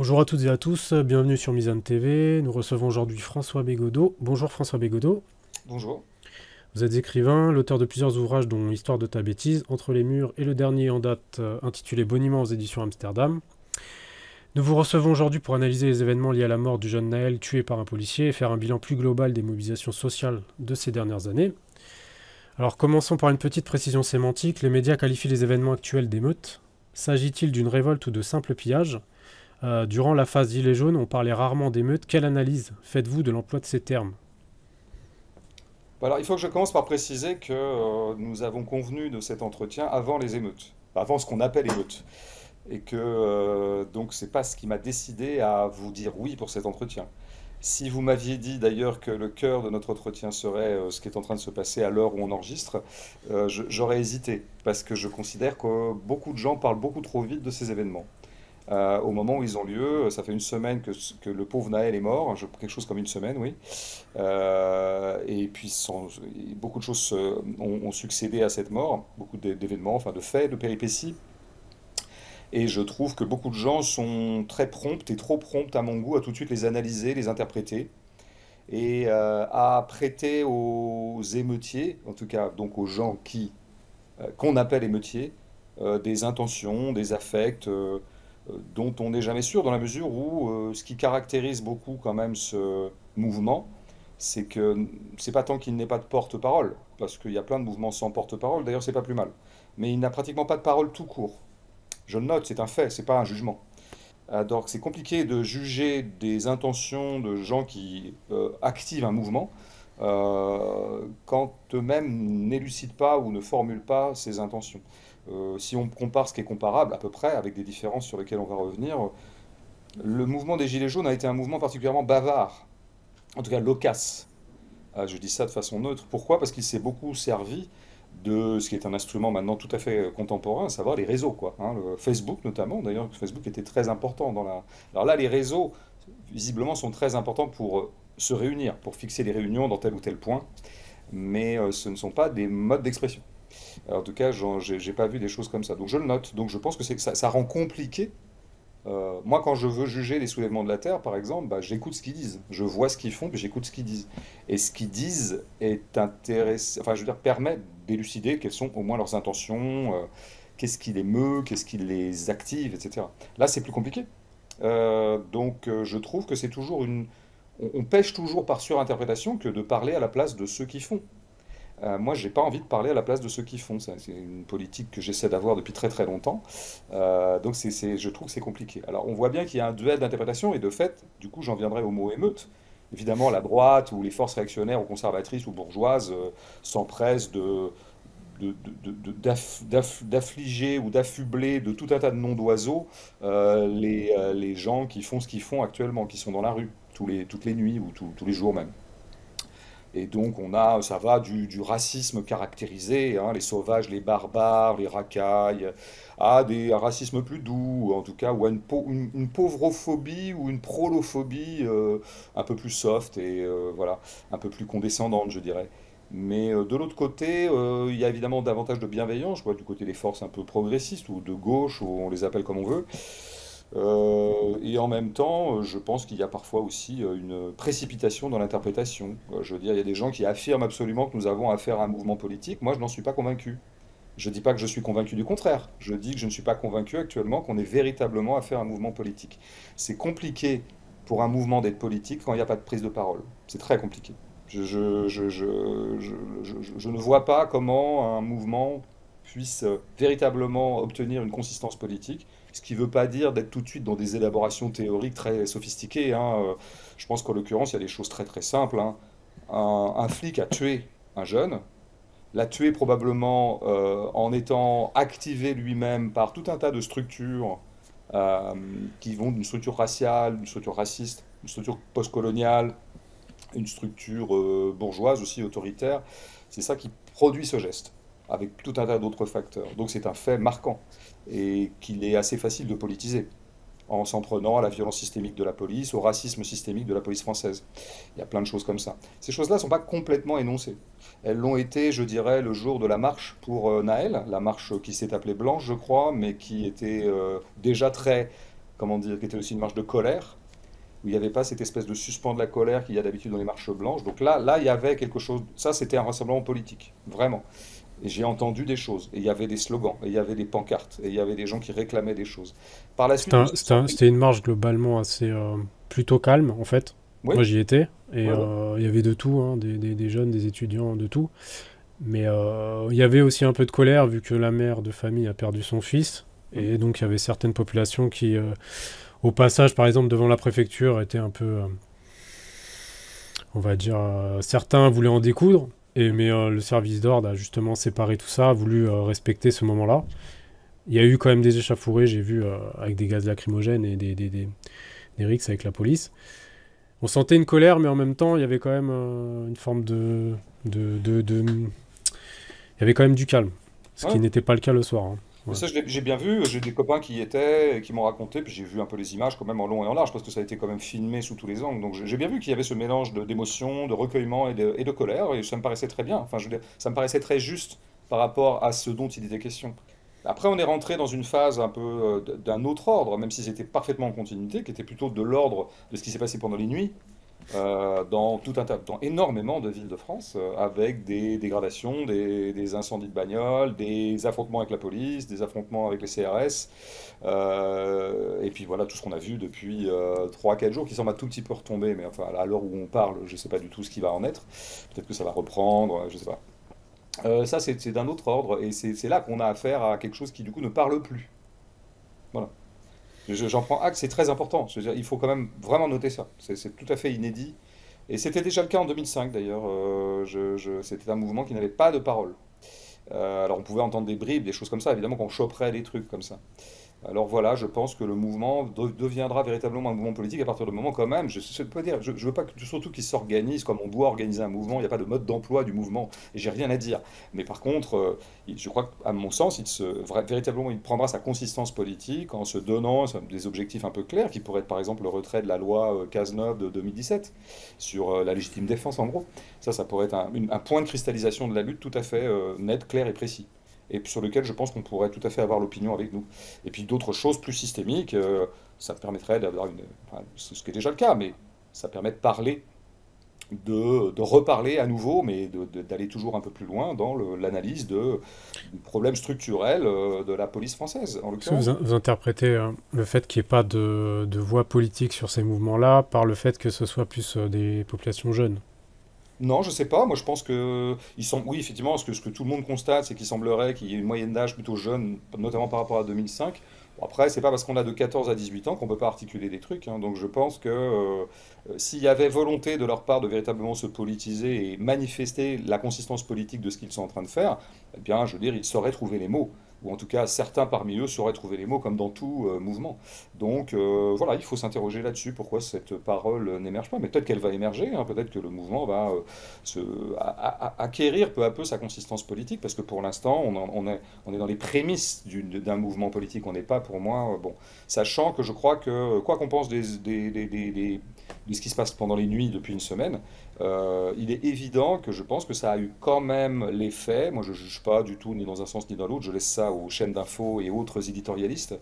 Bonjour à toutes et à tous, bienvenue sur Mizan TV. Nous recevons aujourd'hui François Bégodeau. Bonjour François Bégodeau. Bonjour. Vous êtes écrivain, l'auteur de plusieurs ouvrages dont Histoire de ta bêtise, Entre les murs et le dernier en date intitulé Boniment aux éditions Amsterdam. Nous vous recevons aujourd'hui pour analyser les événements liés à la mort du jeune Naël tué par un policier et faire un bilan plus global des mobilisations sociales de ces dernières années. Alors commençons par une petite précision sémantique. Les médias qualifient les événements actuels d'émeutes. S'agit-il d'une révolte ou de simple pillage? Durant la phase Gilets jaunes, on parlait rarement d'émeutes. Quelle analyse faites-vous de l'emploi de ces termes? Alors, il faut que je commence par préciser que nous avons convenu de cet entretien avant les émeutes, avant ce qu'on appelle émeutes, et que donc c'est pas ce qui m'a décidé à vous dire oui pour cet entretien. Si vous m'aviez dit d'ailleurs que le cœur de notre entretien serait ce qui est en train de se passer à l'heure où on enregistre, j'aurais hésité, parce que je considère que beaucoup de gens parlent beaucoup trop vite de ces événements. Au moment où ils ont lieu, ça fait une semaine que le pauvre Naël est mort, quelque chose comme une semaine, oui. Et puis beaucoup de choses ont succédé à cette mort, beaucoup d'événements, enfin de faits, de péripéties. Et je trouve que beaucoup de gens sont très prompts et trop prompts à mon goût à tout de suite les analyser, les interpréter et à prêter aux émeutiers, en tout cas donc aux gens qu'on appelle émeutiers, des intentions, des affects dont on n'est jamais sûr dans la mesure où ce qui caractérise beaucoup quand même ce mouvement, c'est que c'est pas tant qu'il n'ait pas de porte-parole, parce qu'il y a plein de mouvements sans porte-parole, d'ailleurs c'est pas plus mal, mais il n'a pratiquement pas de parole tout court. Je le note, c'est un fait, c'est pas un jugement. Donc c'est compliqué de juger des intentions de gens qui activent un mouvement quand eux-mêmes n'élucident pas ou ne formulent pas ces intentions. Si on compare ce qui est comparable à peu près, avec des différences sur lesquelles on va revenir, le mouvement des Gilets jaunes a été un mouvement particulièrement bavard, en tout cas loquace. Je dis ça de façon neutre. Pourquoi? Parce qu'il s'est beaucoup servi de ce qui est un instrument maintenant tout à fait contemporain, à savoir les réseaux, quoi. Hein, le Facebook notamment, d'ailleurs, Facebook était très important dans la... Alors là, les réseaux, visiblement, sont très importants pour se réunir, pour fixer les réunions dans tel ou tel point, mais ce ne sont pas des modes d'expression. En tout cas, j'ai pas vu des choses comme ça. Donc je le note. Donc je pense que ça rend compliqué. Moi, quand je veux juger les soulèvements de la Terre, par exemple, bah, j'écoute ce qu'ils disent. Je vois ce qu'ils font, puis j'écoute ce qu'ils disent. Et ce qu'ils disent est intéressant, enfin, je veux dire, permet d'élucider quelles sont au moins leurs intentions, qu'est-ce qui les meut, qu'est-ce qui les active, etc. Là, c'est plus compliqué. Je trouve que c'est toujours on pêche toujours par surinterprétation que de parler à la place de ceux qui font. Moi, j'ai pas envie de parler à la place de ceux qui font. C'est une politique que j'essaie d'avoir depuis très très longtemps. Je trouve que c'est compliqué. Alors, on voit bien qu'il y a un duel d'interprétation, et de fait, du coup, j'en viendrai au mot émeute. Évidemment, la droite ou les forces réactionnaires ou conservatrices ou bourgeoises s'empressent d'affliger ou d'affubler de tout un tas de noms d'oiseaux les gens qui font ce qu'ils font actuellement, qui sont dans la rue, toutes les nuits ou tous les jours même. Et donc ça va du racisme caractérisé, hein, les sauvages, les barbares, les racailles, un racisme plus doux, ou en tout cas, ou à une pauvrophobie ou une prolophobie un peu plus soft et voilà, un peu plus condescendante, je dirais. Mais de l'autre côté, il y a évidemment davantage de bienveillance, je vois, du côté des forces un peu progressistes ou de gauche, ou on les appelle comme on veut. Et en même temps, je pense qu'il y a parfois aussi une précipitation dans l'interprétation. Je veux dire, il y a des gens qui affirment absolument que nous avons affaire à un mouvement politique. Moi, je n'en suis pas convaincu. Je ne dis pas que je suis convaincu du contraire. Je dis que je ne suis pas convaincu actuellement qu'on ait véritablement affaire à un mouvement politique. C'est compliqué pour un mouvement d'être politique quand il n'y a pas de prise de parole. C'est très compliqué. Je ne vois pas comment un mouvement puisse véritablement obtenir une consistance politique, ce qui ne veut pas dire d'être tout de suite dans des élaborations théoriques très sophistiquées. Hein. Je pense qu'en l'occurrence, il y a des choses très très simples. Hein. Un flic a tué un jeune, l'a tué probablement en étant activé lui-même par tout un tas de structures euh, qui vont d'une structure raciale, d'une structure raciste, d'une structure postcoloniale, une structure bourgeoise aussi autoritaire. C'est ça qui produit ce geste, avec tout un tas d'autres facteurs. Donc c'est un fait marquant et qu'il est assez facile de politiser en s'en prenant à la violence systémique de la police, au racisme systémique de la police française. Il y a plein de choses comme ça. Ces choses-là ne sont pas complètement énoncées. Elles l'ont été, je dirais, le jour de la marche pour Naël, la marche qui s'est appelée Blanche, je crois, mais qui était déjà très comment dire, qui était aussi une marche de colère, où il n'y avait pas cette espèce de suspens de la colère qu'il y a d'habitude dans les marches blanches. Donc là, il y avait quelque chose. Ça, c'était un rassemblement politique, vraiment. Et j'ai entendu des choses. Et il y avait des slogans, et il y avait des pancartes, et il y avait des gens qui réclamaient des choses. Par la suite, on s'est senti. C'était une marche globalement assez plutôt calme, en fait. Moi, Oui, j'y étais, et oui, oui. il y avait de tout, hein, des jeunes, des étudiants, de tout. Mais il y avait aussi un peu de colère, vu que la mère de famille a perdu son fils. Mm. Et donc, il y avait certaines populations qui, au passage, par exemple, devant la préfecture, étaient un peu, on va dire, certains voulaient en découdre. Mais le service d'ordre a justement séparé tout ça, a voulu respecter ce moment-là. Il y a eu quand même des échauffourées, j'ai vu, avec des gaz lacrymogènes et des rixes avec la police. On sentait une colère, mais en même temps, il y avait quand même une forme Il y avait quand même du calme, ce qui Ouais. n'était pas le cas le soir, hein. Mais Ouais. ça, j'ai bien vu. J'ai des copains qui y étaient, et qui m'ont raconté, puis j'ai vu un peu les images quand même en long et en large, parce que ça a été quand même filmé sous tous les angles. Donc j'ai bien vu qu'il y avait ce mélange d'émotions, de recueillement et de colère, et ça me paraissait très bien. Enfin, je veux dire, ça me paraissait très juste par rapport à ce dont il était question. Après, on est rentré dans une phase un peu d'un autre ordre, même si c'était parfaitement en continuité, qui était plutôt de l'ordre de ce qui s'est passé pendant les nuits, dans tout un tas, dans énormément de villes de France, avec des dégradations, des incendies de bagnoles, des affrontements avec la police, des affrontements avec les CRS, et puis voilà tout ce qu'on a vu depuis 3-4 jours, qui semble un tout petit peu retomber, mais enfin à l'heure où on parle, je ne sais pas du tout ce qui va en être. Peut-être que ça va reprendre, je ne sais pas. Ça, c'est d'un autre ordre, et c'est là qu'on a affaire à quelque chose qui du coup ne parle plus. Voilà. J'en prends acte, c'est très important. Je veux dire, il faut quand même vraiment noter ça. C'est tout à fait inédit. Et c'était déjà le cas en 2005 d'ailleurs. C'était un mouvement qui n'avait pas de parole. Alors on pouvait entendre des bribes, des choses comme ça, évidemment qu'on choperait des trucs comme ça. Alors voilà, je pense que le mouvement deviendra véritablement un mouvement politique à partir du moment quand même, je peux dire, je veux pas surtout qu'il s'organise comme on doit organiser un mouvement, il n'y a pas de mode d'emploi du mouvement, et j'ai rien à dire. Mais par contre, je crois qu'à mon sens, véritablement, il prendra sa consistance politique en se donnant des objectifs un peu clairs, qui pourraient être par exemple le retrait de la loi Cazeneuve de 2017, sur la légitime défense en gros. Ça pourrait être un point de cristallisation de la lutte tout à fait net, clair et précis, et sur lequel je pense qu'on pourrait tout à fait avoir l'opinion avec nous. Et puis d'autres choses plus systémiques, ça permettrait d'avoir enfin, ce qui est déjà le cas, mais ça permet de parler, de reparler à nouveau, mais d'aller toujours un peu plus loin dans l'analyse du problème structurel de la police française, en Est-ce que l'occurrence. vous interprétez le fait qu'il n'y ait pas de voix politique sur ces mouvements-là par le fait que ce soit plus des populations jeunes? Non, je sais pas. Moi, je pense que oui, effectivement, ce que tout le monde constate, c'est qu'il semblerait qu'il y ait une moyenne d'âge plutôt jeune, notamment par rapport à 2005. Bon, après, c'est pas parce qu'on a de 14 à 18 ans qu'on peut pas articuler des trucs, hein. Donc, je pense que s'il y avait volonté de leur part de véritablement se politiser et manifester la consistance politique de ce qu'ils sont en train de faire, eh bien, je veux dire, ils sauraient trouver les mots. Ou en tout cas, certains parmi eux sauraient trouver les mots, comme dans tout mouvement. Donc voilà, il faut s'interroger là-dessus, pourquoi cette parole n'émerge pas. Mais peut-être qu'elle va émerger, hein, peut-être que le mouvement va se, acquérir peu à peu sa consistance politique, parce que pour l'instant, on est dans les prémices d'un mouvement politique. On n'est pas, pour moi, bon, sachant que je crois que, quoi qu'on pense de ce qui se passe pendant les nuits depuis une semaine, il est évident que je pense que ça a eu quand même l'effet, moi je ne juge pas du tout ni dans un sens ni dans l'autre, je laisse ça aux chaînes d'infos et autres éditorialistes.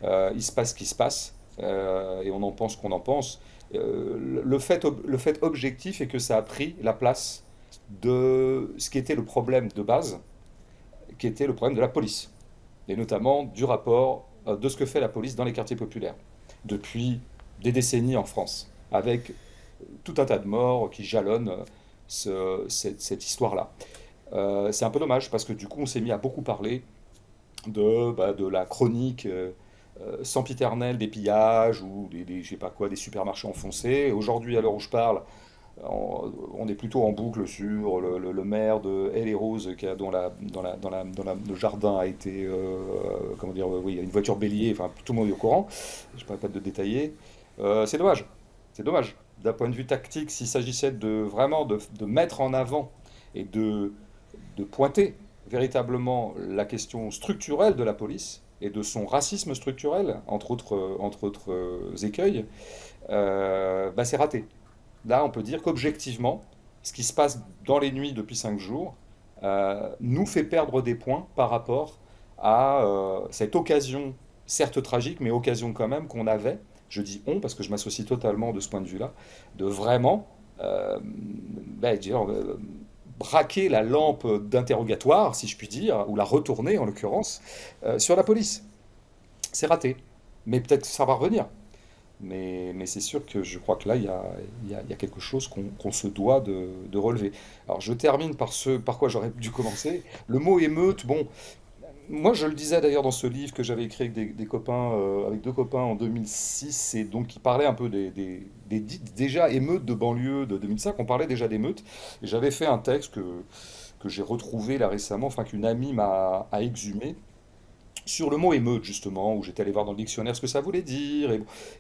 Il se passe ce qui se passe, et on en pense qu'on en pense. Le fait objectif est que ça a pris la place de ce qui était le problème de base, qui était le problème de la police, et notamment du rapport de ce que fait la police dans les quartiers populaires, depuis des décennies en France, avec tout un tas de morts qui jalonnent cette histoire-là. C'est un peu dommage, parce que du coup on s'est mis à beaucoup parler de la chronique sempiternelle des pillages ou je sais pas quoi, des supermarchés enfoncés. Aujourd'hui, à l'heure où je parle, on est plutôt en boucle sur le maire de Haye-les-Roses dont le jardin a été, comment dire, oui, il y a une voiture bélier, enfin tout le monde est au courant, je ne pourrais pas de détailler. C'est dommage, c'est dommage. D'un point de vue tactique, s'il s'agissait vraiment de mettre en avant et de pointer véritablement la question structurelle de la police et de son racisme structurel, entre autres écueils, c'est raté. Là, on peut dire qu'objectivement, ce qui se passe dans les nuits depuis 5 jours nous fait perdre des points par rapport à cette occasion certes tragique, mais occasion quand même qu'on avait, je dis on parce que je m'associe totalement de ce point de vue-là, de vraiment dire, braquer la lampe d'interrogatoire, si je puis dire, ou la retourner en l'occurrence, sur la police. C'est raté. Mais peut-être que ça va revenir. Mais c'est sûr que je crois que là, il y a quelque chose qu'on se doit de relever. Alors je termine par ce par quoi j'aurais dû commencer. Le mot émeute, bon, moi je le disais d'ailleurs dans ce livre que j'avais écrit avec des copains, avec deux copains en 2006, et donc qui parlait un peu des dites déjà émeutes de banlieue de 2005, on parlait déjà d'émeutes, et j'avais fait un texte que j'ai retrouvé là récemment, enfin qu'une amie a exhumé, sur le mot émeute, justement, où j'étais allé voir dans le dictionnaire ce que ça voulait dire.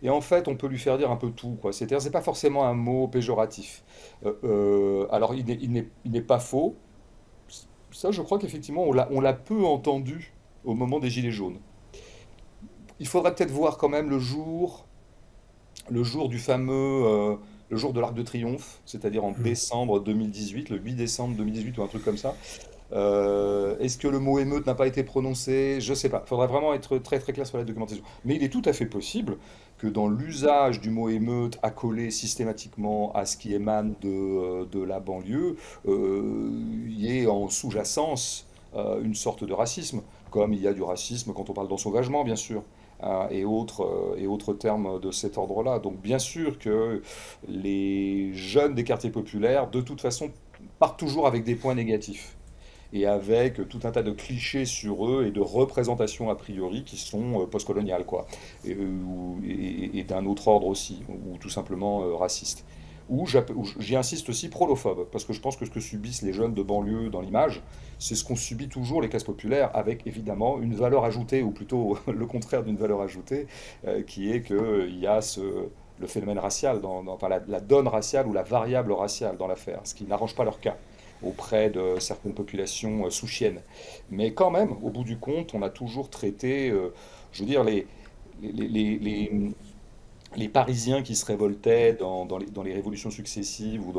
Et en fait, on peut lui faire dire un peu tout, quoi. C'est-à-dire, c'est pas forcément un mot péjoratif. Alors, il n'est pas faux. Ça, je crois qu'effectivement, on l'a peu entendu au moment des Gilets jaunes. Il faudrait peut-être voir quand même le jour du fameux, le jour de l'Arc de Triomphe, c'est-à-dire en Mm. décembre 2018, le 8 décembre 2018 ou un truc comme ça. Est-ce que le mot émeute n'a pas été prononcé? Je sais pas. Il faudrait vraiment être très très clair sur la documentation. Mais il est tout à fait possible que dans l'usage du mot émeute accolé systématiquement à ce qui émane de la banlieue, il y ait en sous-jacence une sorte de racisme, comme il y a du racisme quand on parle d'ensauvagement, bien sûr. Et autres termes de cet ordre-là. Donc bien sûr que les jeunes des quartiers populaires, de toute façon, partent toujours avec des points négatifs et avec tout un tas de clichés sur eux et de représentations a priori qui sont postcoloniales, quoi, et d'un autre ordre aussi, ou tout simplement racistes. Où j'y insiste aussi prolophobe, parce que je pense que ce que subissent les jeunes de banlieue dans l'image, c'est ce qu'ont subi toujours les classes populaires, avec évidemment une valeur ajoutée, ou plutôt le contraire d'une valeur ajoutée, qui est qu'il y a le phénomène racial, enfin la donne raciale ou la variable raciale dans l'affaire, ce qui n'arrange pas leur cas auprès de certaines populations sous-chiennes. Mais quand même, au bout du compte, on a toujours traité, je veux dire, les, les- les- les Parisiens qui se révoltaient dans les révolutions successives ou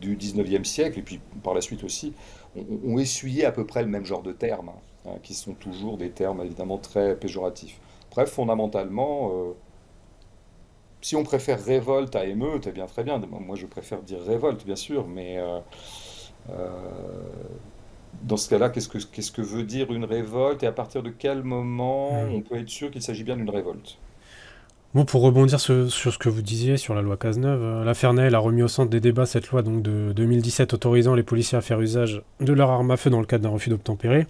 du 19e siècle, et puis par la suite aussi, ont essuyé à peu près le même genre de termes, hein, qui sont toujours des termes évidemment très péjoratifs. Bref, fondamentalement, si on préfère révolte à émeute, eh bien très bien. Moi, je préfère dire révolte, bien sûr, mais euh, dans ce cas-là, qu'est-ce que veut dire une révolte et à partir de quel moment Mm. on peut être sûr qu'il s'agit bien d'une révolte? Bon, pour rebondir sur ce que vous disiez sur la loi Cazeneuve, la Fernel a remis au centre des débats cette loi donc de 2017 autorisant les policiers à faire usage de leur arme à feu dans le cadre d'un refus d'obtempérer.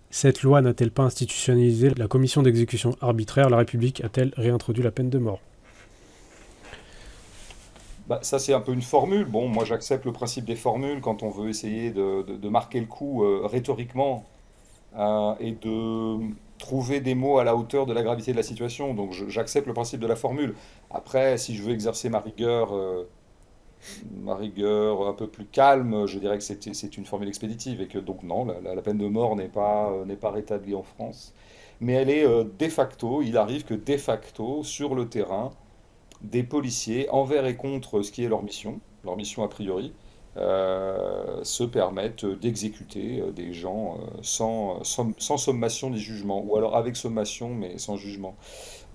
Cette loi n'a-t-elle pas institutionnalisé la commission d'exécution arbitraire? La République a-t-elle réintroduit la peine de mort? Bah, ça, c'est un peu une formule. Bon, moi, j'accepte le principe des formules quand on veut essayer de marquer le coup rhétoriquement et de trouver des mots à la hauteur de la gravité de la situation. Donc, j'accepte le principe de la formule. Après, si je veux exercer ma rigueur un peu plus calme, je dirais que c'est une formule expéditive et que donc non, la peine de mort n'est pas rétablie en France. Mais elle est de facto, il arrive que de facto, sur le terrain, des policiers, envers et contre ce qui est leur mission a priori, se permettent d'exécuter des gens sans sommation ni jugement, ou alors avec sommation mais sans jugement.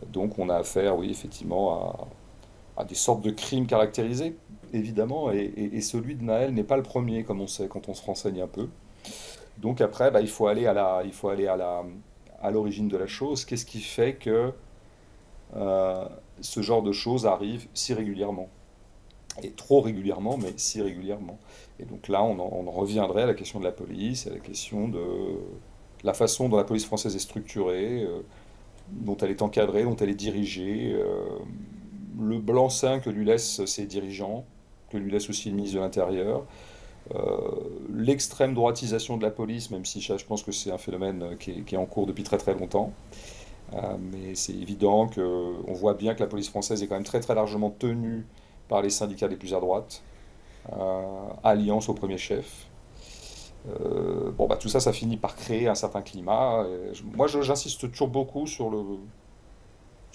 Donc on a affaire, oui, effectivement, à des sortes de crimes caractérisés, évidemment, et celui de Naël n'est pas le premier, comme on sait quand on se renseigne un peu. Donc après, bah, il faut aller à l'origine de la chose. Qu'est-ce qui fait que euh, ce genre de choses arrive si régulièrement? Et trop régulièrement, mais si régulièrement. Et donc là, on en reviendrait à la question de la police, à la question de la façon dont la police française est structurée, dont elle est encadrée, dont elle est dirigée, le blanc-seing que lui laissent ses dirigeants, que lui laisse aussi le ministre de l'Intérieur, euh, l'extrême droitisation de la police, même si je pense que c'est un phénomène qui est en cours depuis très très longtemps. Mais c'est évident qu'on voit bien que la police française est quand même très très largement tenue par les syndicats les plus à droite, Alliance au premier chef. Bon, bah, tout ça, ça finit par créer un certain climat. Moi, j'insiste toujours beaucoup sur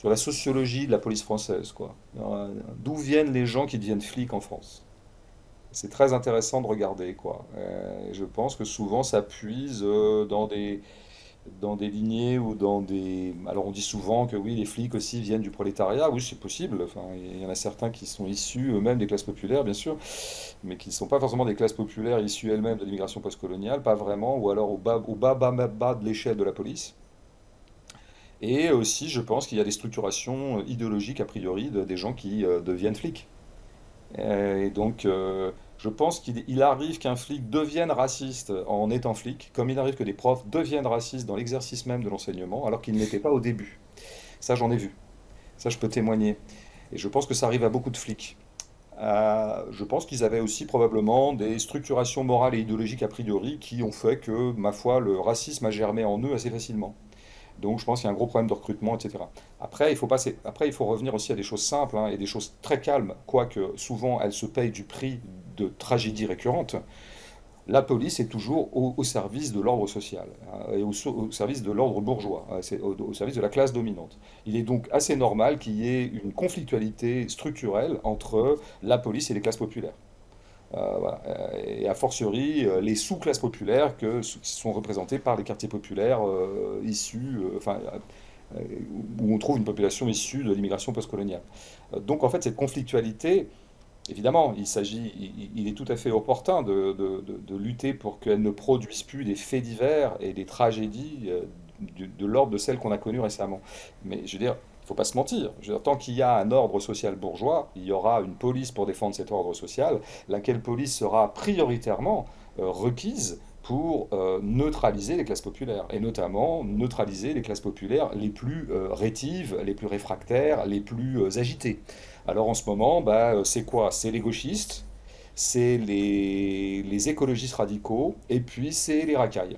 la sociologie de la police française, quoi. D'où viennent les gens qui deviennent flics en France? C'est très intéressant de regarder, quoi. Je pense que souvent, ça puise dans des lignées ou dans des... Alors on dit souvent que oui, les flics aussi viennent du prolétariat. Oui, c'est possible. Enfin, il y en a certains qui sont issus eux-mêmes des classes populaires, bien sûr, mais qui ne sont pas forcément des classes populaires issues elles-mêmes de l'immigration postcoloniale, pas vraiment, ou alors au bas de l'échelle de la police. Et aussi, je pense qu'il y a des structurations idéologiques a priori des gens qui deviennent flics. Et donc, je pense qu'il arrive qu'un flic devienne raciste en étant flic, comme il arrive que des profs deviennent racistes dans l'exercice même de l'enseignement, alors qu'ils ne l'étaient pas au début. Ça, j'en ai vu. Ça, je peux témoigner. Et je pense que ça arrive à beaucoup de flics. Je pense qu'ils avaient aussi probablement des structurations morales et idéologiques a priori qui ont fait que, ma foi, le racisme a germé en eux assez facilement. Donc je pense qu'il y a un gros problème de recrutement, etc. Après, Après, il faut revenir aussi à des choses simples hein, et des choses très calmes, quoique souvent elles se payent du prix de tragédies récurrentes. La police est toujours au service de l'ordre social hein, et au service de l'ordre bourgeois, c'est au service de la classe dominante. Il est donc assez normal qu'il y ait une conflictualité structurelle entre la police et les classes populaires. Voilà. Et a fortiori, les sous-classes populaires qui sont représentées par les quartiers populaires issus, euh, où on trouve une population issue de l'immigration postcoloniale. Donc en fait, cette conflictualité, évidemment, il est tout à fait opportun de lutter pour qu'elle ne produise plus des faits divers et des tragédies de l'ordre de celles qu'on a connues récemment. Mais je veux dire, il ne faut pas se mentir. Je veux dire, tant qu'il y a un ordre social bourgeois, il y aura une police pour défendre cet ordre social, laquelle police sera prioritairement requise pour neutraliser les classes populaires, et notamment neutraliser les classes populaires les plus rétives, les plus réfractaires, les plus agitées. Alors en ce moment, bah, c'est quoi? C'est les gauchistes, c'est les écologistes radicaux, et puis c'est les racailles,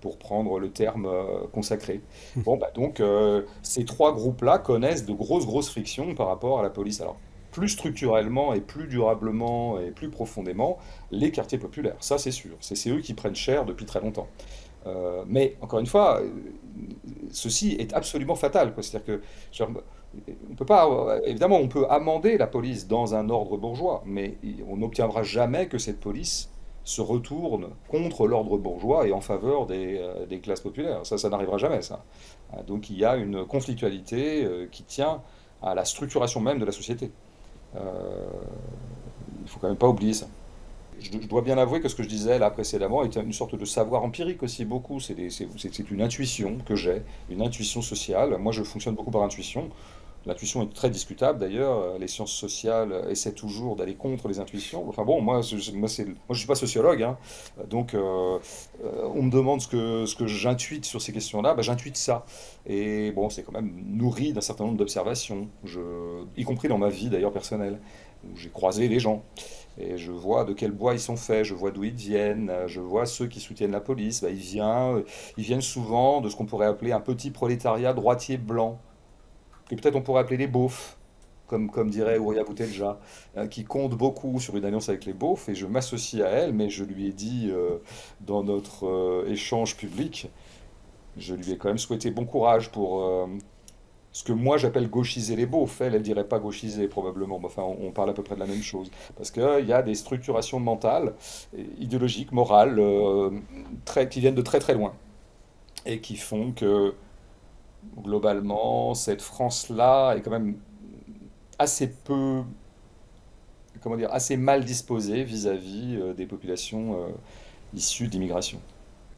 pour prendre le terme consacré. Bon, bah donc ces trois groupes-là connaissent de grosses frictions par rapport à la police. Alors, plus structurellement et plus durablement et plus profondément, les quartiers populaires, ça c'est sûr. C'est eux qui prennent cher depuis très longtemps. Mais encore une fois, ceci est absolument fatal, quoi. C'est-à-dire que genre, on peut pas, évidemment, on peut amender la police dans un ordre bourgeois, mais on n'obtiendra jamais que cette police se retourne contre l'ordre bourgeois et en faveur des classes populaires. Ça n'arrivera jamais, ça. Donc il y a une conflictualité qui tient à la structuration même de la société. Euh, il faut quand même pas oublier ça. Je dois bien avouer que ce que je disais là précédemment est une sorte de savoir empirique aussi, beaucoup. C'est une intuition que j'ai, une intuition sociale. Moi, je fonctionne beaucoup par intuition. L'intuition est très discutable d'ailleurs. Les sciences sociales essaient toujours d'aller contre les intuitions. Enfin bon, moi je suis pas sociologue, hein. Donc on me demande ce que j'intuite sur ces questions-là. Ben, j'intuite ça. Et bon, c'est quand même nourri d'un certain nombre d'observations, y compris dans ma vie d'ailleurs personnelle, où j'ai croisé les gens. Et je vois de quel bois ils sont faits, je vois d'où ils viennent, je vois ceux qui soutiennent la police. Ben, ils viennent souvent de ce qu'on pourrait appeler un petit prolétariat droitier blanc, que peut-être on pourrait appeler les beaufs, comme dirait Ouria Boutelja, qui compte beaucoup sur une alliance avec les beaufs, et je m'associe à elle, mais je lui ai dit dans notre échange public, je lui ai quand même souhaité bon courage pour ce que moi j'appelle gauchiser les beaufs. Elle dirait pas gauchiser probablement, mais enfin on parle à peu près de la même chose. Parce qu'il y a des structurations mentales, idéologiques, morales, qui viennent de très très loin, et qui font que globalement, cette France-là est quand même assez peu, comment dire, assez mal disposée vis-à-vis des populations issues d'immigration.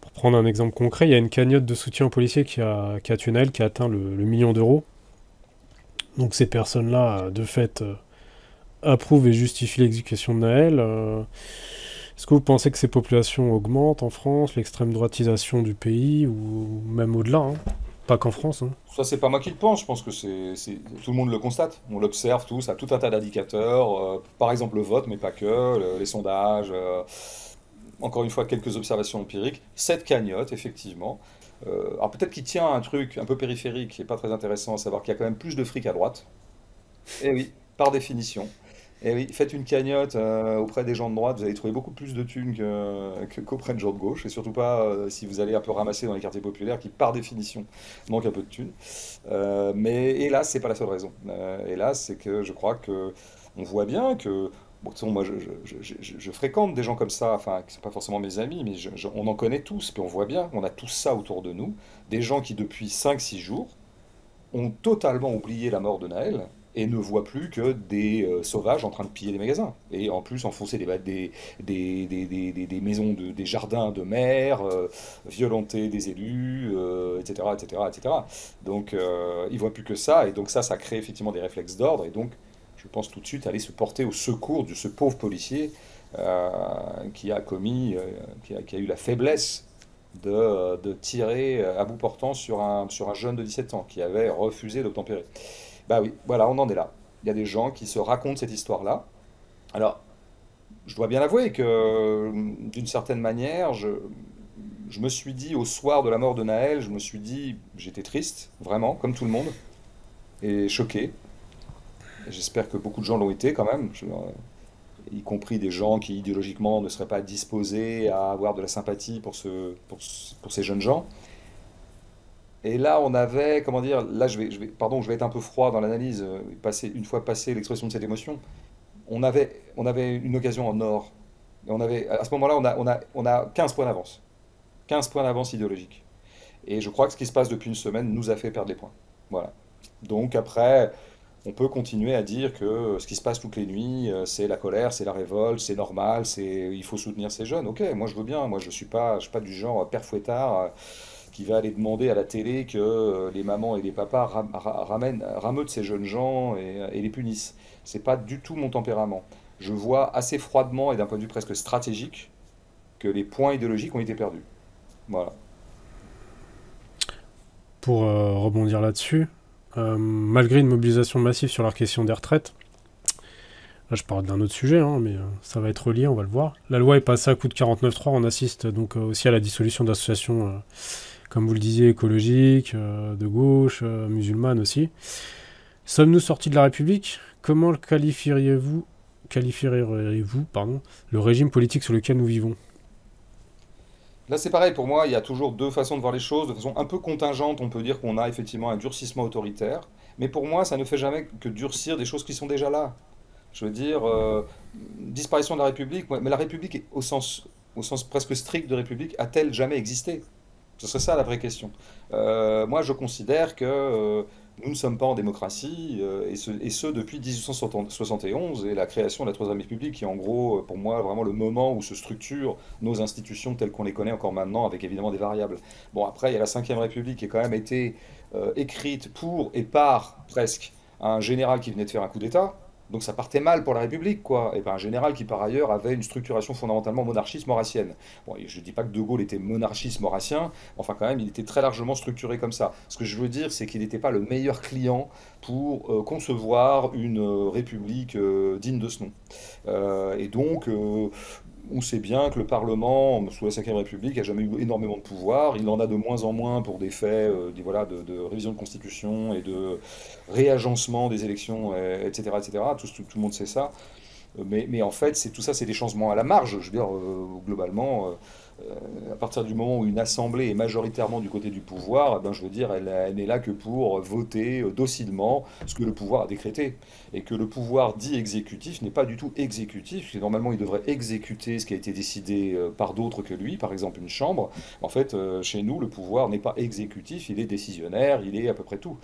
Pour prendre un exemple concret, il y a une cagnotte de soutien aux policiers qui a tué Naël, qui a atteint le million d'euros. Donc ces personnes-là, de fait, approuvent et justifient l'exécution de Naël. Est-ce que vous pensez que ces populations augmentent en France, l'extrême droitisation du pays, ou même au-delà, hein? Pas qu'en France, hein. Ça, c'est pas moi qui le pense, je pense que tout le monde le constate. On l'observe tous, à tout un tas d'indicateurs, par exemple le vote, mais pas que, les sondages, encore une fois, quelques observations empiriques. Cette cagnotte, effectivement. Alors peut-être qu'il tient à un truc un peu périphérique, qui n'est pas très intéressant, à savoir qu'il y a quand même plus de fric à droite. Eh oui, par définition. Eh oui, faites une cagnotte auprès des gens de droite, vous allez trouver beaucoup plus de thunes qu'auprès de gens de gauche, et surtout pas si vous allez un peu ramasser dans les quartiers populaires qui, par définition, manquent un peu de thunes. Mais hélas, c'est pas la seule raison. Hélas, c'est que je crois que on voit bien que Bon, de toute façon, moi, je fréquente des gens comme ça, enfin, qui ne sont pas forcément mes amis, mais on en connaît tous, puis on voit bien, on a tous ça autour de nous. Des gens qui, depuis 5 6 jours, ont totalement oublié la mort de Naël et ne voient plus que des sauvages en train de piller des magasins. Et en plus, enfoncer des maisons, des jardins de maires, violenter des élus, etc., etc., etc. Donc, ils voient plus que ça, et donc ça crée effectivement des réflexes d'ordre, et donc, je pense tout de suite aller se porter au secours de ce pauvre policier euh, qui a commis, qui a eu la faiblesse de tirer à bout portant sur un jeune de 17 ans qui avait refusé d'obtempérer. Bah oui, voilà, on en est là. Il y a des gens qui se racontent cette histoire-là. Alors, je dois bien avouer que, d'une certaine manière, je me suis dit, au soir de la mort de Naël, je me suis dit, j'étais triste, vraiment, comme tout le monde, et choqué. Et j'espère que beaucoup de gens l'ont été quand même, y compris des gens qui idéologiquement ne seraient pas disposés à avoir de la sympathie pour ces jeunes gens. Et là, on avait, comment dire, là, pardon, je vais être un peu froid dans l'analyse, une fois passé l'expression de cette émotion, on avait une occasion en or. Et à ce moment-là, on a 15 points d'avance. 15 points d'avance idéologique. Et je crois que ce qui se passe depuis une semaine nous a fait perdre des points. Voilà. Donc après, on peut continuer à dire que ce qui se passe toutes les nuits, c'est la colère, c'est la révolte, c'est normal, il faut soutenir ces jeunes. Ok, moi je veux bien, moi je suis pas du genre père fouettard qui va aller demander à la télé que les mamans et les papas rameutent ces jeunes gens et les punissent. C'est pas du tout mon tempérament. Je vois assez froidement et d'un point de vue presque stratégique que les points idéologiques ont été perdus. Voilà. Pour rebondir là-dessus, malgré une mobilisation massive sur la question des retraites, là je parle d'un autre sujet, hein, mais ça va être lié, on va le voir. La loi est passée à coup de 49.3, on assiste donc aussi à la dissolution d'associations, comme vous le disiez, écologiques, de gauche, musulmanes aussi. Sommes-nous sortis de la République? Comment le qualifieriez-vous le régime politique sur lequel nous vivons? Là, c'est pareil, pour moi, il y a toujours deux façons de voir les choses. De façon un peu contingente, on peut dire qu'on a effectivement un durcissement autoritaire. Mais pour moi, ça ne fait jamais que durcir des choses qui sont déjà là. Je veux dire, disparition de la République, ouais, mais la République, au sens presque strict de République, a-t-elle jamais existé? Ce serait ça la vraie question. Moi, je considère que nous ne sommes pas en démocratie, et ce depuis 1871 et la création de la Troisième République, qui est en gros, pour moi, vraiment le moment où se structurent nos institutions telles qu'on les connaît encore maintenant, avec évidemment des variables. Bon, après, il y a la Cinquième République qui a quand même été écrite pour et par presque un général qui venait de faire un coup d'État. Donc ça partait mal pour la République, quoi. Et ben un général qui par ailleurs avait une structuration fondamentalement monarchiste maurassienne. Bon, et je ne dis pas que De Gaulle était monarchiste maurassien, enfin quand même il était très largement structuré comme ça. Ce que je veux dire, c'est qu'il n'était pas le meilleur client pour concevoir une république digne de ce nom. Et donc, on sait bien que le Parlement, sous la Cinquième République, a jamais eu énormément de pouvoir. Il en a de moins en moins pour des faits voilà, de révision de constitution et de réagencement des élections, etc., etc. Tout le monde sait ça. Mais en fait, tout ça, c'est des changements à la marge. Je veux dire, globalement, à partir du moment où une assemblée est majoritairement du côté du pouvoir, eh ben, je veux dire, elle n'est là que pour voter docilement ce que le pouvoir a décrété. Et que le pouvoir dit exécutif n'est pas du tout exécutif, parce que normalement, il devrait exécuter ce qui a été décidé par d'autres que lui, par exemple une chambre. En fait, chez nous, le pouvoir n'est pas exécutif, il est décisionnaire, il est à peu près tout.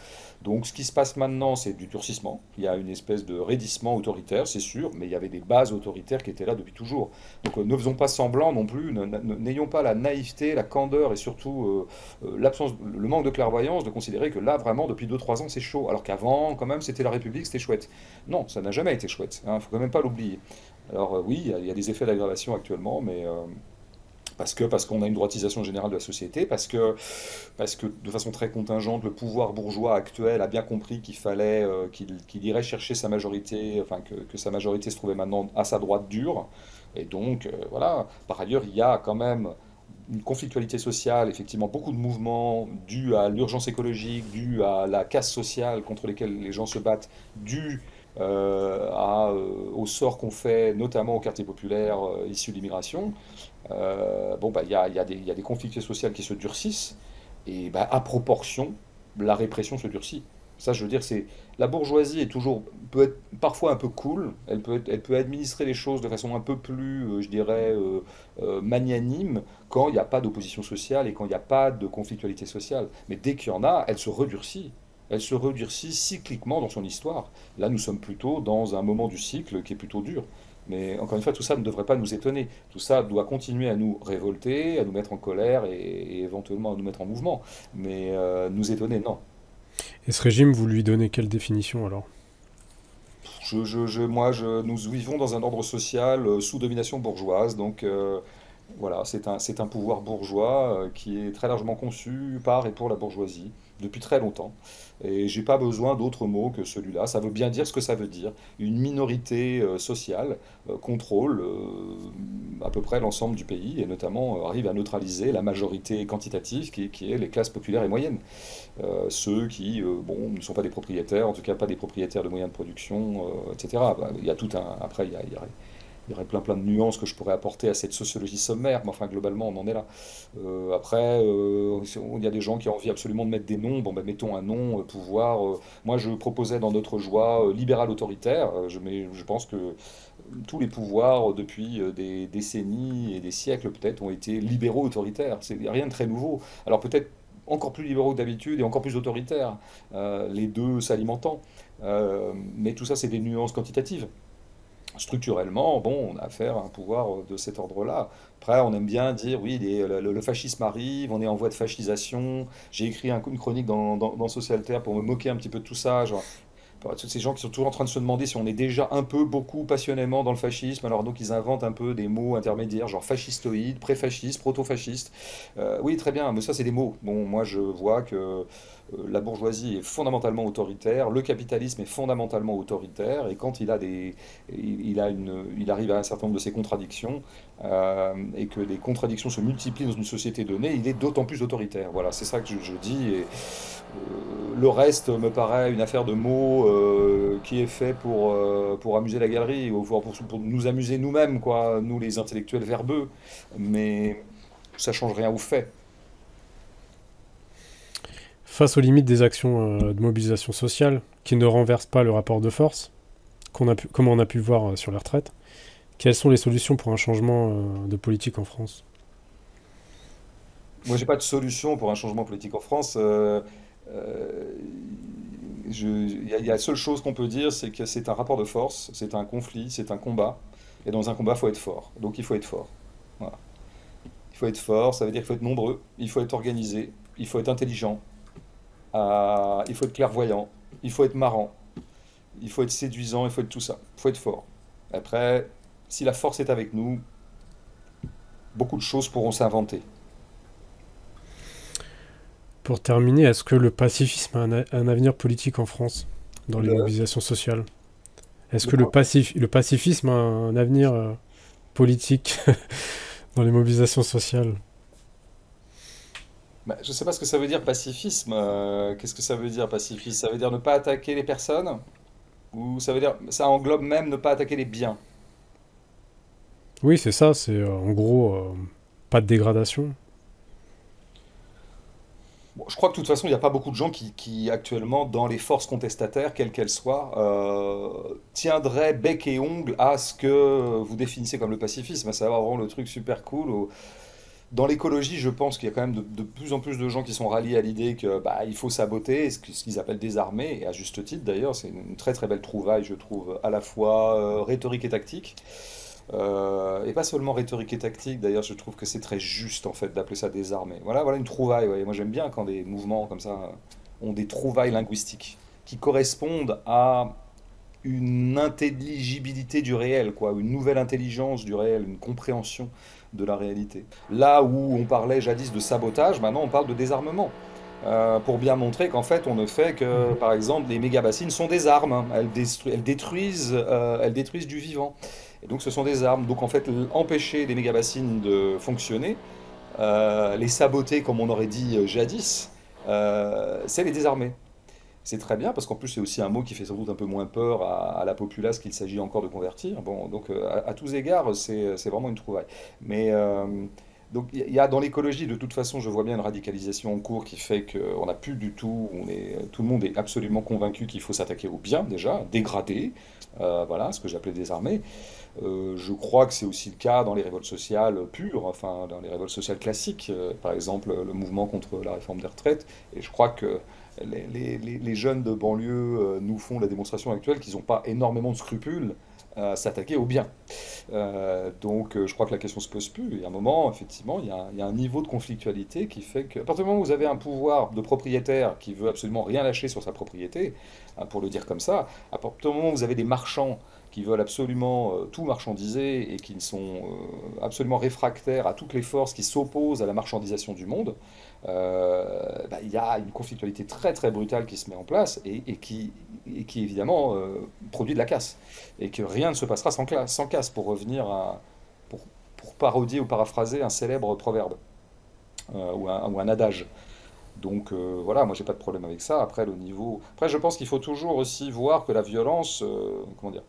Donc ce qui se passe maintenant, c'est du durcissement. Il y a une espèce de raidissement autoritaire, c'est sûr, mais il y avait des bases autoritaires qui étaient là depuis toujours. Donc ne faisons pas semblant non plus, n'ayons pas la naïveté, la candeur et surtout le manque de clairvoyance de considérer que là, vraiment, depuis 2 3 ans, c'est chaud. Alors qu'avant, quand même, c'était la République, c'était chouette. Non, ça n'a jamais été chouette. Il ne faut quand même pas l'oublier. Alors oui, il y a des effets d'aggravation actuellement, mais parce qu'on a une droitisation générale de la société, parce que de façon très contingente, le pouvoir bourgeois actuel a bien compris qu'il fallait qu'il irait chercher sa majorité, enfin que sa majorité se trouvait maintenant à sa droite dure. Et donc, voilà. Par ailleurs, il y a quand même une conflictualité sociale, effectivement, beaucoup de mouvements dus à l'urgence écologique, dus à la casse sociale contre lesquelles les gens se battent, dus au sort qu'on fait, notamment aux quartiers populaires issus de l'immigration. Bon, bah, il y a des conflits sociaux qui se durcissent, et bah, à proportion, la répression se durcit. Ça, je veux dire, c'est la bourgeoisie est toujours peut être parfois un peu cool. Elle peut administrer les choses de façon un peu plus, je dirais, magnanime quand il n'y a pas d'opposition sociale et quand il n'y a pas de conflictualité sociale. Mais dès qu'il y en a, elle se redurcit. Elle se redurcit cycliquement dans son histoire. Là, nous sommes plutôt dans un moment du cycle qui est plutôt dur. Mais encore une fois, tout ça ne devrait pas nous étonner. Tout ça doit continuer à nous révolter, à nous mettre en colère et éventuellement à nous mettre en mouvement. Mais nous étonner, non. Et ce régime, vous lui donnez quelle définition alors? Nous vivons dans un ordre social sous domination bourgeoise, donc voilà, c'est un pouvoir bourgeois qui est très largement conçu par et pour la bourgeoisie depuis très longtemps. Et j'ai pas besoin d'autres mots que celui-là. Ça veut bien dire ce que ça veut dire. Une minorité sociale contrôle à peu près l'ensemble du pays et notamment arrive à neutraliser la majorité quantitative qui est les classes populaires et moyennes. Ceux qui, bon, ne sont pas des propriétaires, en tout cas pas des propriétaires de moyens de production, etc. Bah, il y a tout un, après, il y aurait plein de nuances que je pourrais apporter à cette sociologie sommaire, mais enfin globalement on en est là. Après, il y a des gens qui ont envie absolument de mettre des noms, bon ben mettons un nom, pouvoir. Moi je proposais dans notre joie libéral autoritaire, mais je pense que tous les pouvoirs depuis des décennies et des siècles peut-être ont été libéraux autoritaires. Il n'y a rien de très nouveau. Alors peut-être encore plus libéraux que d'habitude et encore plus autoritaires, les deux s'alimentant. Mais tout ça c'est des nuances quantitatives. Structurellement, bon, on a affaire à un pouvoir de cet ordre-là. Après, on aime bien dire, oui, le fascisme arrive, on est en voie de fascisation. J'ai écrit une chronique dans Socialterre pour me moquer un petit peu de tout ça. Genre, tous ces gens qui sont toujours en train de se demander si on est déjà un peu, beaucoup, passionnément dans le fascisme. Alors donc ils inventent un peu des mots intermédiaires, genre fascistoïde, pré-fasciste, proto-fasciste. Oui, très bien, mais ça c'est des mots. Bon, moi je vois que la bourgeoisie est fondamentalement autoritaire, le capitalisme est fondamentalement autoritaire, et quand il arrive à un certain nombre de ces contradictions, et que les contradictions se multiplient dans une société donnée, il est d'autant plus autoritaire. Voilà, c'est ça que je dis. Et, le reste me paraît une affaire de mots qui est fait pour amuser la galerie, ou pour nous amuser nous-mêmes, quoi, nous les intellectuels verbeux, mais ça change rien au fait. Face aux limites des actions de mobilisation sociale, qui ne renversent pas le rapport de force, comme on a pu le voir sur les retraites, quelles sont les solutions pour un changement de politique en France? Moi, j'ai pas de solution pour un changement politique en France. Euh, il y a la seule chose qu'on peut dire, c'est que c'est un rapport de force, c'est un conflit, c'est un combat. Et dans un combat, il faut être fort. Donc il faut être fort. Voilà. Il faut être fort, ça veut dire qu'il faut être nombreux, il faut être organisé, il faut être intelligent, il faut être clairvoyant, il faut être marrant, il faut être séduisant, il faut être tout ça. Il faut être fort. Après, si la force est avec nous, beaucoup de choses pourront s'inventer. Pour terminer, est-ce que le pacifisme a un avenir politique en France, dans les Le, mobilisations sociales? Est-ce le que quoi? le pacifisme a un avenir politique dans les mobilisations sociales? Bah, je sais pas ce que ça veut dire pacifisme. Qu'est-ce que ça veut dire pacifisme? Ça veut dire ne pas attaquer les personnes? Ou ça veut dire, ça englobe même ne pas attaquer les biens? Oui, c'est ça, c'est en gros pas de dégradation. Bon, je crois que de toute façon, il n'y a pas beaucoup de gens qui, actuellement, dans les forces contestataires, quelles qu'elles soient, tiendraient bec et ongle à ce que vous définissez comme le pacifisme, à savoir vraiment le truc super cool. Dans l'écologie, je pense qu'il y a quand même de plus en plus de gens qui sont ralliés à l'idée que bah, il faut saboter, ce qu'ils appellent désarmer, et à juste titre d'ailleurs, c'est une très très belle trouvaille, je trouve, à la fois rhétorique et tactique. Et pas seulement rhétorique et tactique, d'ailleurs, je trouve que c'est très juste en fait d'appeler ça désarmer. Voilà une trouvaille. Ouais. Moi j'aime bien quand des mouvements comme ça ont des trouvailles linguistiques qui correspondent à une intelligibilité du réel, quoi, une nouvelle intelligence du réel, une compréhension de la réalité. Là où on parlait jadis de sabotage, maintenant on parle de désarmement. Pour bien montrer qu'en fait on ne fait que, par exemple, les méga-bassines sont des armes, hein. Elles détruisent du vivant. Et donc ce sont des armes. Donc en fait, empêcher les méga-bassines de fonctionner, les saboter comme on aurait dit jadis, c'est les désarmer. C'est très bien parce qu'en plus c'est aussi un mot qui fait sans doute un peu moins peur à la populace qu'il s'agit encore de convertir. Bon, donc à tous égards, c'est vraiment une trouvaille. Mais Donc il y a dans l'écologie, de toute façon, je vois bien une radicalisation en cours qui fait qu'on n'a plus du tout, tout le monde est absolument convaincu qu'il faut s'attaquer au bien déjà, dégrader, voilà, ce que j'appelais désarmer. Je crois que c'est aussi le cas dans les révoltes sociales pures, enfin dans les révoltes sociales classiques, par exemple le mouvement contre la réforme des retraites. Et je crois que les jeunes de banlieue nous font la démonstration actuelle qu'ils n'ont pas énormément de scrupules à s'attaquer au bien. Donc je crois que la question se pose plus. Il y a un moment, effectivement, il y a un niveau de conflictualité qui fait que, à partir du moment où vous avez un pouvoir de propriétaire qui veut absolument rien lâcher sur sa propriété, hein, pour le dire comme ça, à partir du moment où vous avez des marchands qui veulent absolument tout marchandiser et qui sont absolument réfractaires à toutes les forces qui s'opposent à la marchandisation du monde, il y a une conflictualité très très brutale qui se met en place et qui évidemment produit de la casse. Et que rien ne se passera sans casse, pour revenir pour parodier ou paraphraser un célèbre proverbe ou un adage. Donc voilà, moi j'ai pas de problème avec ça. Après le niveau, après je pense qu'il faut toujours aussi voir que la violence, comment dire,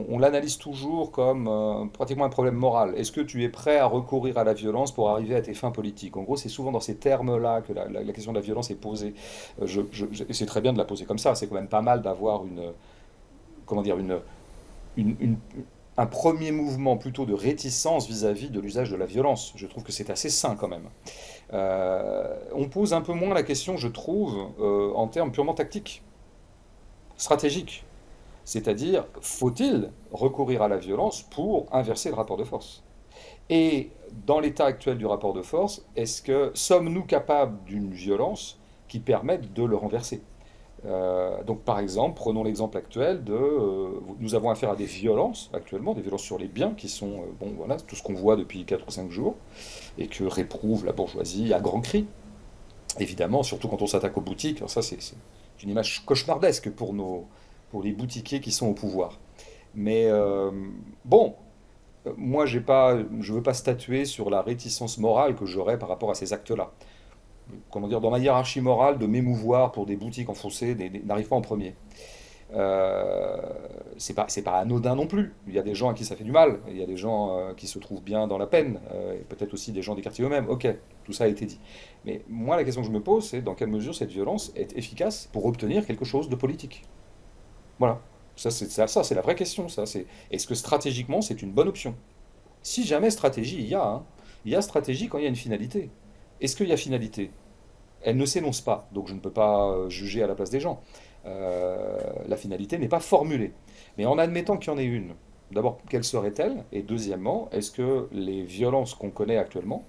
on l'analyse toujours comme pratiquement un problème moral. Est-ce que tu es prêt à recourir à la violence pour arriver à tes fins politiques? En gros, c'est souvent dans ces termes-là que la question de la violence est posée. Et c'est très bien de la poser comme ça. C'est quand même pas mal d'avoir comment dire, une- une- un premier mouvement plutôt de réticence vis-à-vis de l'usage de la violence. Je trouve que c'est assez sain quand même. On pose un peu moins la question, je trouve, en termes purement tactiques, stratégiques. C'est-à-dire, faut-il recourir à la violence pour inverser le rapport de force? Et dans l'état actuel du rapport de force, sommes-nous capables d'une violence qui permette de le renverser? Donc par exemple, prenons l'exemple actuel nous avons affaire à des violences actuellement, des violences sur les biens qui sont, bon voilà, tout ce qu'on voit depuis 4 ou 5 jours, et que réprouve la bourgeoisie à grands cris. Évidemment, surtout quand on s'attaque aux boutiques. Alors ça, c'est une image cauchemardesque pour les boutiquiers qui sont au pouvoir. Mais bon, moi, je ne veux pas statuer sur la réticence morale que j'aurais par rapport à ces actes-là. Comment dire, dans ma hiérarchie morale, de m'émouvoir pour des boutiques enfoncées n'arrive pas en premier. Euh, c'est pas anodin non plus. Il y a des gens à qui ça fait du mal, il y a des gens qui se trouvent bien dans la peine, et peut-être aussi des gens des quartiers eux-mêmes. Ok, tout ça a été dit. Mais moi, la question que je me pose, c'est dans quelle mesure cette violence est efficace pour obtenir quelque chose de politique. Voilà. Ça, c'est la vraie question. Est-ce que stratégiquement, c'est une bonne option? Si jamais stratégie il y a, hein, il y a stratégie quand il y a une finalité. Est-ce qu'il y a finalité? Elle ne s'énonce pas, donc je ne peux pas juger à la place des gens. La finalité n'est pas formulée. Mais en admettant qu'il y en ait une, d'abord, quelle serait-elle? Et deuxièmement, est-ce que les violences qu'on connaît actuellement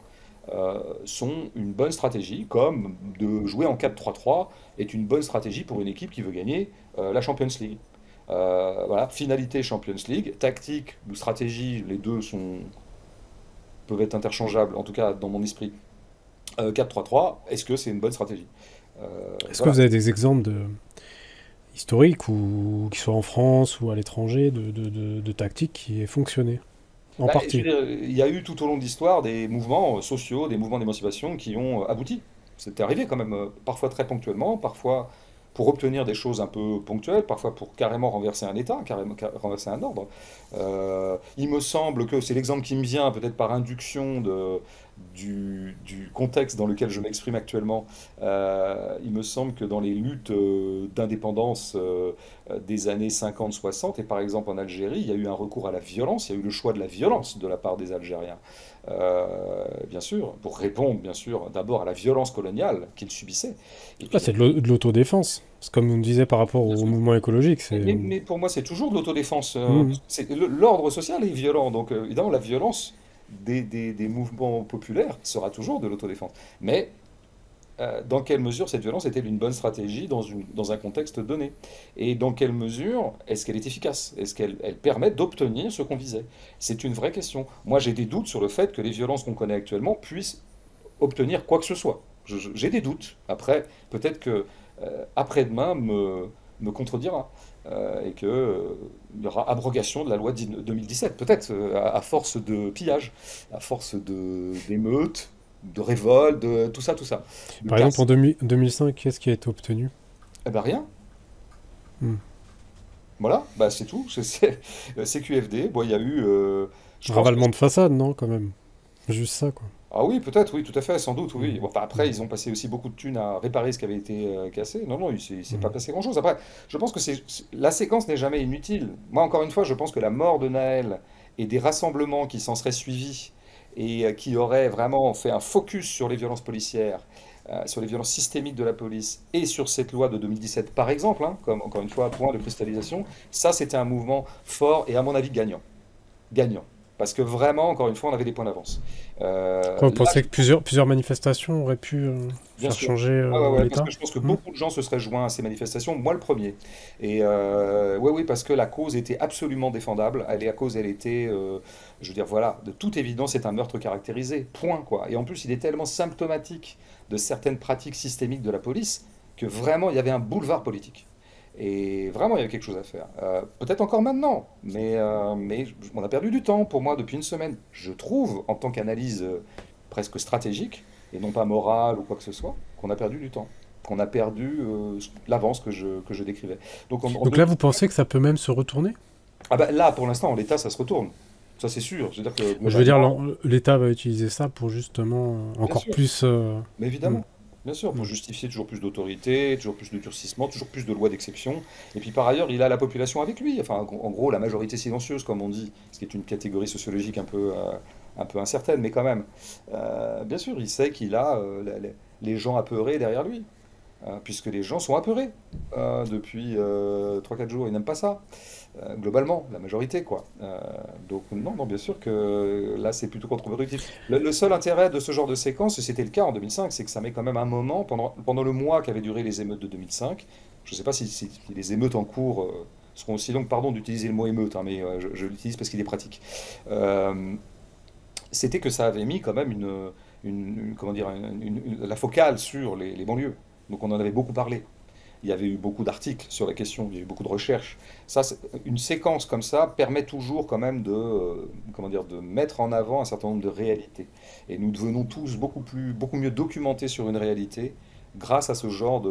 sont une bonne stratégie, comme de jouer en 4-3-3 est une bonne stratégie pour une équipe qui veut gagner la Champions League? Voilà, finalité Champions League, tactique ou stratégie, les deux peuvent être interchangeables, en tout cas dans mon esprit. 4-3-3, est-ce que c'est une bonne stratégie? Est-ce que Voilà. vous avez des exemples historiques, ou qui soient en France ou à l'étranger, de tactiques qui aient fonctionné en Bah, je veux partie? dire, il y a eu tout au long de l'histoire des mouvements sociaux, des mouvements d'émancipation qui ont abouti. C'était arrivé quand même, parfois très ponctuellement, parfois pour obtenir des choses un peu ponctuelles, parfois pour carrément renverser un État, carrément renverser un ordre. Il me semble que c'est l'exemple qui me vient, peut-être par induction du contexte dans lequel je m'exprime actuellement. Il me semble que dans les luttes d'indépendance des années 50-60, et par exemple en Algérie, il y a eu un recours à la violence, il y a eu le choix de la violence de la part des Algériens. Bien sûr, pour répondre, bien sûr, d'abord à la violence coloniale qu'ils subissaient, et Là, puis c'est de l'autodéfense. C'est comme vous me disiez par rapport bien au sûr. mouvement écologique. Mais pour moi, c'est toujours de l'autodéfense. Mhm. L'ordre social est violent, donc évidemment, la violence des mouvements populaires sera toujours de l'autodéfense. Mais dans quelle mesure cette violence est-elle une bonne stratégie dans un contexte donné? Et dans quelle mesure est-ce qu'elle est efficace? Est-ce qu'elle permet d'obtenir ce qu'on visait? C'est une vraie question. Moi, j'ai des doutes sur le fait que les violences qu'on connaît actuellement puissent obtenir quoi que ce soit. J'ai des doutes. Après, peut-être que après-demain me contredira. Et qu'il y aura abrogation de la loi de 2017, peut-être, à force de pillage, à force d'émeutes, de révoltes, de tout ça, de Par exemple, en casse. 2005, qu'est-ce qui a été obtenu? Eh ben rien, Hmm. voilà, bah c'est tout. CQFD, bon, il y a eu, je pense que Ravalement de façade, non, quand même? Juste ça, quoi. Ah oui, peut-être, oui, tout à fait, sans doute, oui. Mm. Bon, enfin, après, Mm. ils ont passé aussi beaucoup de thunes à réparer ce qui avait été cassé. Non, non, il s'est pas Mm. passé grand-chose. Après, je pense que la séquence n'est jamais inutile. Moi, encore une fois, je pense que la mort de Naël et des rassemblements qui s'en seraient suivis et qui auraient vraiment fait un focus sur les violences policières, sur les violences systémiques de la police et sur cette loi de 2017, par exemple, hein, comme encore une fois, point de cristallisation, ça, c'était un mouvement fort et à mon avis gagnant. Gagnant. Parce que vraiment, encore une fois, on avait des points d'avance. Quoi, vous Là, pensez que plusieurs manifestations auraient pu bien faire sûr. changer Ouais, ouais, ouais, parce l'État? que je pense que Hmm. beaucoup de gens se seraient joints à ces manifestations, moi le premier. Et ouais, oui, parce que la cause était absolument défendable. La cause, elle était, je veux dire, voilà, de toute évidence, c'est un meurtre caractérisé. Point, quoi. Et en plus, il est tellement symptomatique de certaines pratiques systémiques de la police que vraiment, il y avait un boulevard politique. Et vraiment, il y avait quelque chose à faire. Peut-être encore maintenant, mais on a perdu du temps pour moi depuis une semaine. Je trouve, en tant qu'analyse presque stratégique, et non pas morale ou quoi que ce soit, qu'on a perdu du temps, qu'on a perdu l'avance que je décrivais. Donc en Donc là, vous 2005, pensez que ça peut même se retourner? ah bah, là, pour l'instant, en l'état, ça se retourne. Ça, c'est sûr. Je veux dire que Je veux dire, globalement, l'État va utiliser ça pour justement bien encore sûr. plus... Mais hmm, évidemment, bien sûr, pour hmm. justifier toujours plus d'autorité, toujours plus de durcissement, toujours plus de lois d'exception. Et puis par ailleurs, il a la population avec lui. Enfin, en gros, la majorité silencieuse, comme on dit, ce qui est une catégorie sociologique un peu incertaine, mais quand même. Bien sûr, il sait qu'il a les gens apeurés derrière lui, puisque les gens sont apeurés depuis 3-4 jours. Ils n'aiment pas ça, globalement, la majorité, quoi. Donc non, non, bien sûr que là, c'est plutôt contre-productif. Le seul intérêt de ce genre de séquence, et c'était le cas en 2005, c'est que ça met quand même un moment, pendant le mois qu'avaient duré les émeutes de 2005, je ne sais pas si les émeutes en cours seront aussi longues, pardon d'utiliser le mot émeute, hein, mais je l'utilise parce qu'il est pratique. Euh, C'était que ça avait mis quand même comment dire, la focale sur les banlieues. Donc on en avait beaucoup parlé. Il y avait eu beaucoup d'articles sur la question, il y a eu beaucoup de recherches. Ça, une séquence comme ça permet toujours quand même comment dire, de mettre en avant un certain nombre de réalités. Et nous devenons tous beaucoup mieux documentés sur une réalité grâce à ce genre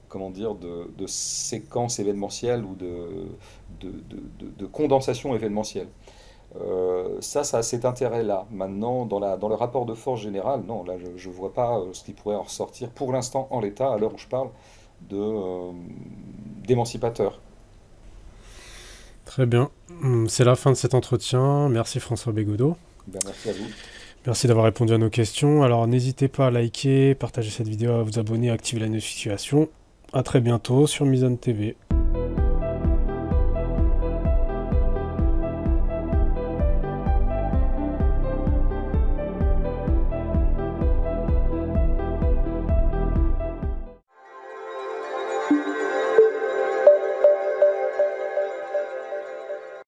comment dire, de séquences événementielles ou de condensation événementielle. Ça a cet intérêt-là. Maintenant, dans le rapport de force général, non, là, je ne vois pas ce qui pourrait en ressortir pour l'instant en l'état, à l'heure où je parle, d'émancipateur. Très bien. C'est la fin de cet entretien. Merci François Bégodeau. Ben, merci à vous. Merci d'avoir répondu à nos questions. Alors n'hésitez pas à liker, partager cette vidéo, à vous abonner, à activer la notification. À très bientôt sur Mizone TV.